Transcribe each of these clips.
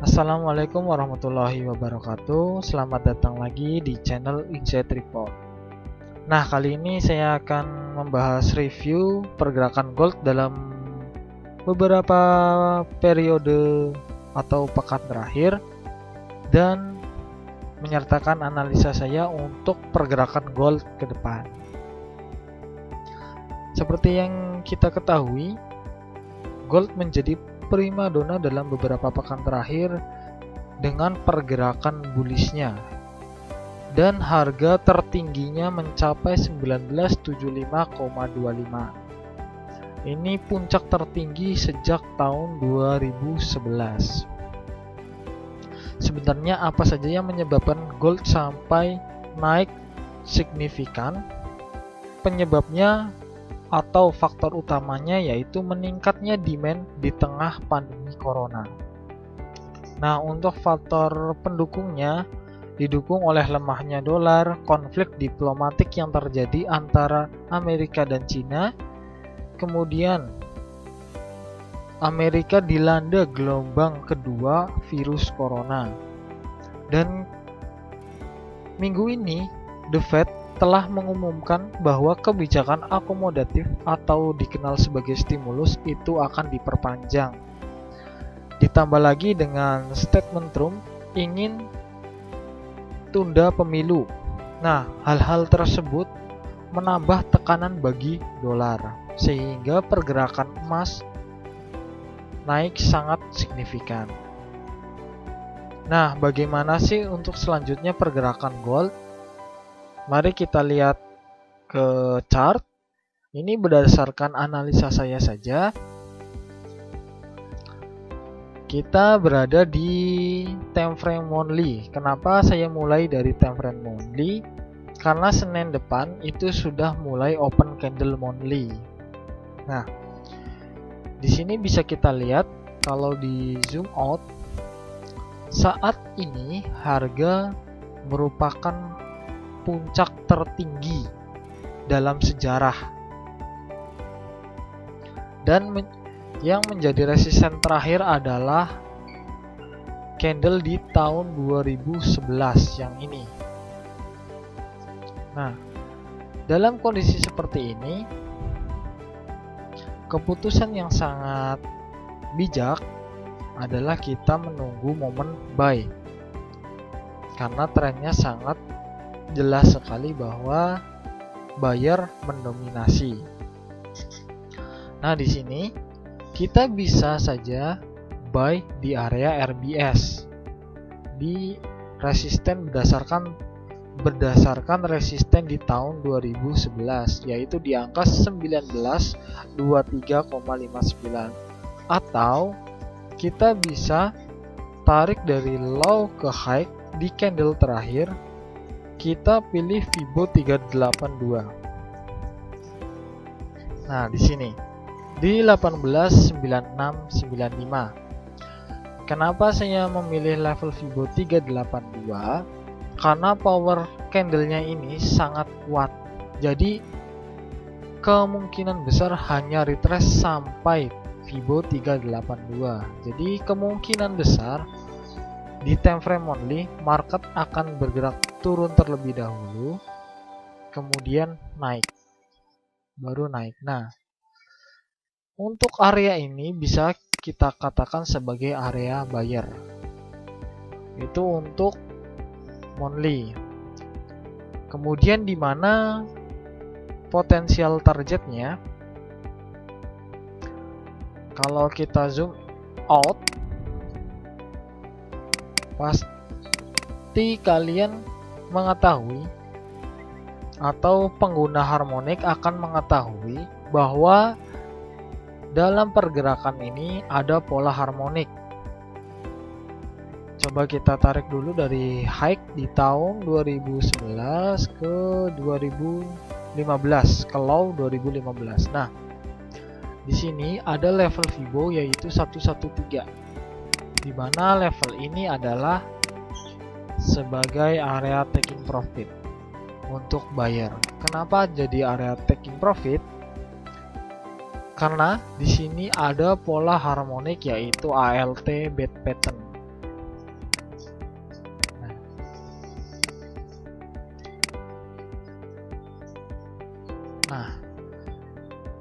Assalamualaikum warahmatullahi wabarakatuh. Selamat datang lagi di channel Insight Report. Nah, kali ini saya akan membahas review pergerakan gold dalam beberapa periode atau pekan terakhir dan menyertakan analisa saya untuk pergerakan gold ke depan. Seperti yang kita ketahui, gold menjadi primadona dalam beberapa pekan terakhir dengan pergerakan bullishnya, dan harga tertingginya mencapai 1975,25. Ini puncak tertinggi sejak tahun 2011. Sebenarnya apa saja yang menyebabkan gold sampai naik signifikan? Penyebabnya atau faktor utamanya yaitu meningkatnya demand di tengah pandemi corona. Nah, untuk faktor pendukungnya didukung oleh lemahnya dolar, konflik diplomatik yang terjadi antara Amerika dan Cina, kemudian Amerika dilanda gelombang kedua virus corona. Dan minggu ini The Fed telah mengumumkan bahwa kebijakan akomodatif atau dikenal sebagai stimulus itu akan diperpanjang. Ditambah lagi dengan statement Trump ingin tunda pemilu. Nah, hal-hal tersebut menambah tekanan bagi dolar, sehingga pergerakan emas naik sangat signifikan. Nah, bagaimana sih untuk selanjutnya pergerakan gold? Mari kita lihat ke chart. Ini berdasarkan analisa saya saja. Kita berada di time frame monthly. Kenapa saya mulai dari time frame monthly? Karena Senin depan itu sudah mulai open candle monthly. Nah, di sini bisa kita lihat kalau di zoom out, saat ini harga merupakan puncak tertinggi dalam sejarah, dan yang menjadi resisten terakhir adalah candle di tahun 2011 yang ini. Nah, dalam kondisi seperti ini, keputusan yang sangat bijak adalah kita menunggu momen buy, karena trennya sangat jelas sekali bahwa buyer mendominasi. Nah, di sini kita bisa saja buy di area RBS di resisten berdasarkan resisten di tahun 2011, yaitu di angka 1923,59, atau kita bisa tarik dari low ke high di candle terakhir. Kita pilih Fibo 382. Nah, di sini di 189695. Kenapa saya memilih level Fibo 382? Karena power candlenya ini sangat kuat. Jadi kemungkinan besar hanya retrace sampai Fibo 382. Jadi kemungkinan besar di time frame only market akan bergerak turun terlebih dahulu, kemudian naik, baru naik. Nah, untuk area ini bisa kita katakan sebagai area buyer. Itu untuk monthly. Kemudian di mana potensial targetnya? Kalau kita zoom out, pasti kalian mengetahui atau pengguna harmonik akan mengetahui bahwa dalam pergerakan ini ada pola harmonik. Coba kita tarik dulu dari high di tahun 2011 ke 2015, ke low 2015. Nah, di sini ada level Fibo yaitu 113, di mana level ini adalah sebagai area taking profit untuk buyer. Kenapa jadi area taking profit? Karena di sini ada pola harmonik yaitu ALT bad pattern.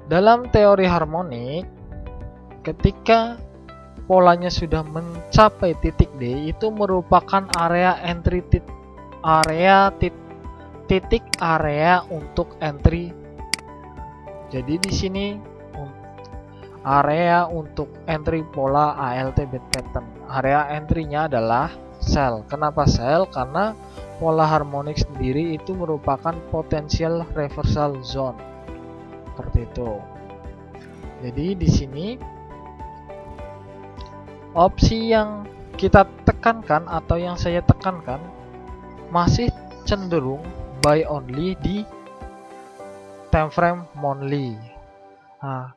Dalam teori harmonik, ketika polanya sudah mencapai titik D, itu merupakan area entry titik area untuk entry. Jadi di sini area untuk entry pola ALT bed pattern. Area entry-nya adalah sel. Kenapa sel? Karena pola harmonik sendiri itu merupakan potential reversal zone. Seperti itu. Jadi di sini opsi yang kita tekankan atau yang saya tekankan masih cenderung buy only di time frame monthly. Nah,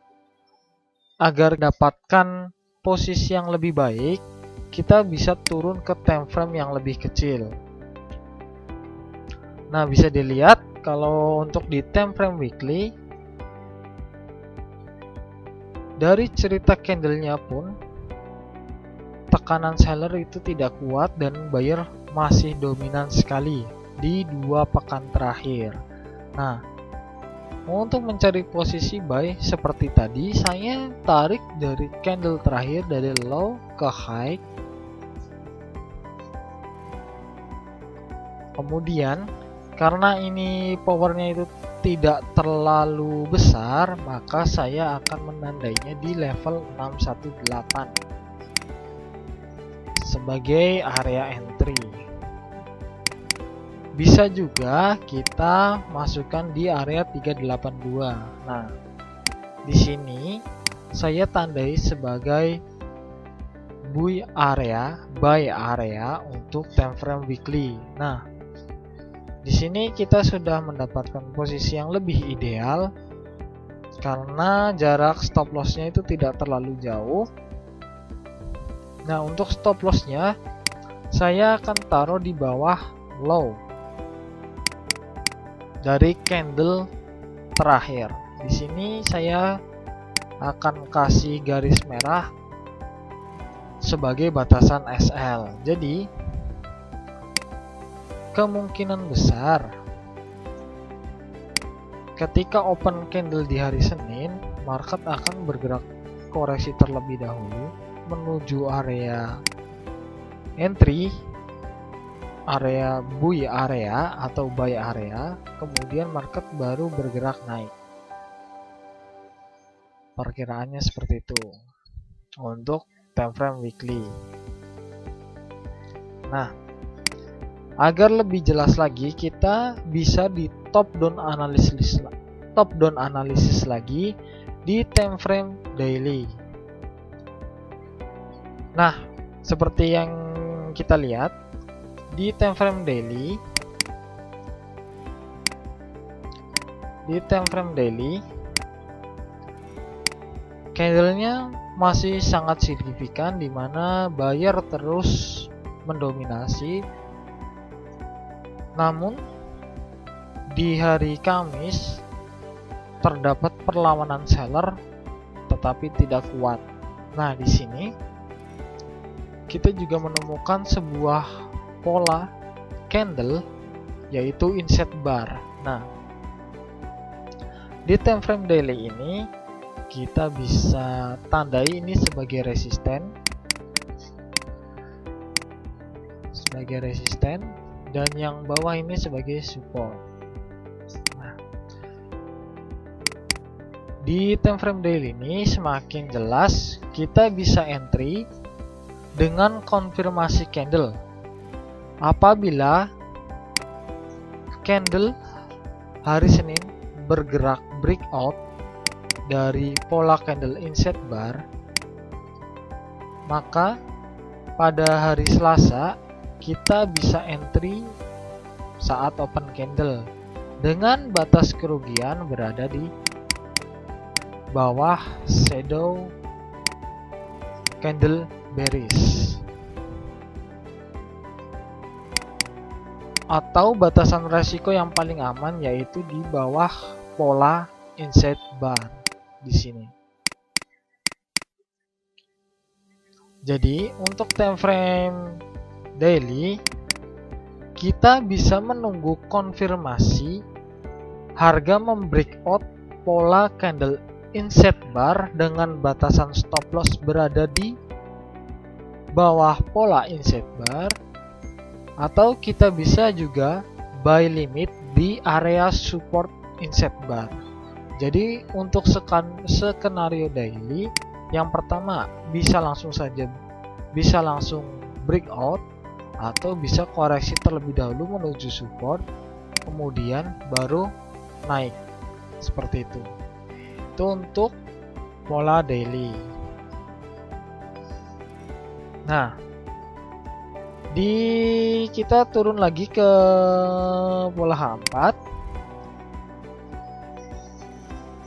agar dapatkan posisi yang lebih baik, kita bisa turun ke time frame yang lebih kecil. Nah, bisa dilihat kalau untuk di time frame weekly, dari cerita candlenya pun tekanan seller itu tidak kuat dan buyer masih dominan sekali di 2 pekan terakhir. Nah, untuk mencari posisi buy seperti tadi, saya tarik dari candle terakhir dari low ke high. Kemudian karena ini powernya itu tidak terlalu besar, maka saya akan menandainya di level 618 sebagai area entry. Bisa juga kita masukkan di area 382. Nah, di sini saya tandai sebagai buy area untuk time frame weekly. Nah, di sini kita sudah mendapatkan posisi yang lebih ideal karena jarak stop lossnya itu tidak terlalu jauh. Nah, untuk stop lossnya saya akan taruh di bawah low dari candle terakhir. Di sini saya akan kasih garis merah sebagai batasan SL. Jadi kemungkinan besar ketika open candle di hari Senin, market akan bergerak koreksi terlebih dahulu menuju area entry, area buy area atau buy area, kemudian market baru bergerak naik. Perkiraannya seperti itu untuk time frame weekly. Nah, agar lebih jelas lagi, kita bisa di top down analysis lagi di time frame daily. Nah, seperti yang kita lihat di time frame daily, candlenya masih sangat signifikan di mana buyer terus mendominasi. Namun di hari Kamis terdapat perlawanan seller tetapi tidak kuat. Nah, di sini kita juga menemukan sebuah pola candle yaitu inset bar. Nah, di time frame daily ini kita bisa tandai ini sebagai resisten, dan yang bawah ini sebagai support. Nah, di time frame daily ini semakin jelas kita bisa entry dengan konfirmasi candle. Apabila candle hari Senin bergerak breakout dari pola candle inset bar, maka pada hari Selasa kita bisa entry saat open candle dengan batas kerugian berada di bawah shadow candle bearish, atau batasan resiko yang paling aman yaitu di bawah pola inset bar di sini. Jadi untuk time frame daily kita bisa menunggu konfirmasi harga membreakout pola candle inset bar dengan batasan stop loss berada di bawah pola inset bar, atau kita bisa juga buy limit di area support inset bar. Jadi untuk skenario daily, yang pertama bisa langsung breakout, atau bisa koreksi terlebih dahulu menuju support, kemudian baru naik seperti itu. Itu untuk pola daily. Nah, kita turun lagi ke pola H4.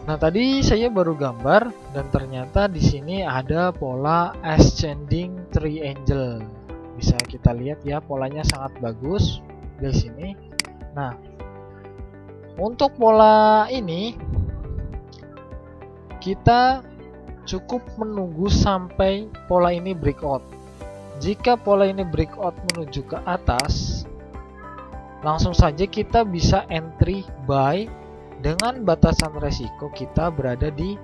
Nah, tadi saya baru gambar dan ternyata di sini ada pola ascending triangle. Bisa kita lihat ya, polanya sangat bagus di sini. Nah, untuk pola ini kita cukup menunggu sampai pola ini breakout. Jika pola ini breakout menuju ke atas, langsung saja kita bisa entry buy dengan batasan resiko kita berada di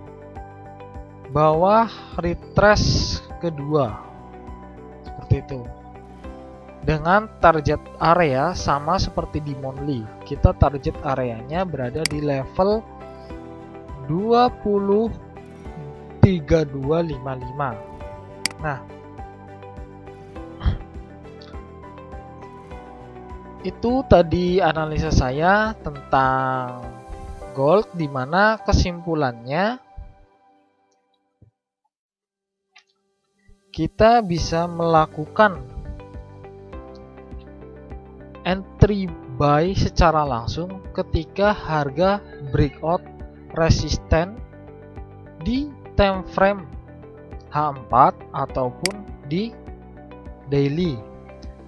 bawah retrace kedua. Seperti itu. Dengan target area sama seperti di monthly. Kita target areanya berada di level 20.3255. Nah, itu tadi analisa saya tentang gold, dimana kesimpulannya kita bisa melakukan entry buy secara langsung ketika harga breakout resisten di time frame H4 ataupun di daily,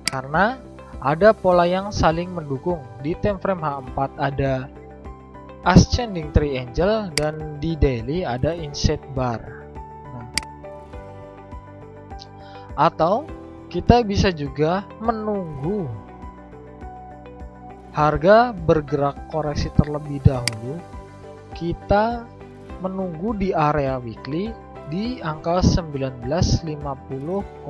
karena ada pola yang saling mendukung. Di time frame H4 ada ascending triangle dan di daily ada inset bar. Nah, atau kita bisa juga menunggu harga bergerak koreksi terlebih dahulu. Kita menunggu di area weekly di angka 1950,69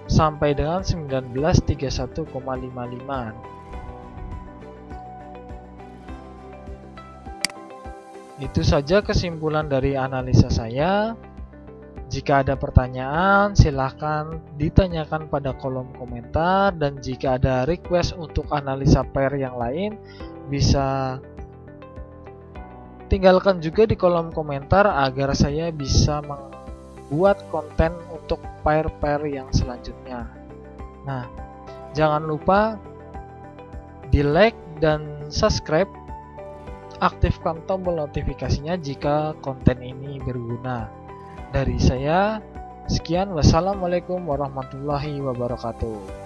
sampai dengan 1931,55. Itu saja kesimpulan dari analisa saya. Jika ada pertanyaan, silahkan ditanyakan pada kolom komentar, dan jika ada request untuk analisa pair yang lain, bisa tinggalkan juga di kolom komentar agar saya bisa membuat konten untuk pair-pair yang selanjutnya. Nah, jangan lupa di like dan subscribe, aktifkan tombol notifikasinya jika konten ini berguna. Dari saya, sekian. Wassalamualaikum warahmatullahi wabarakatuh.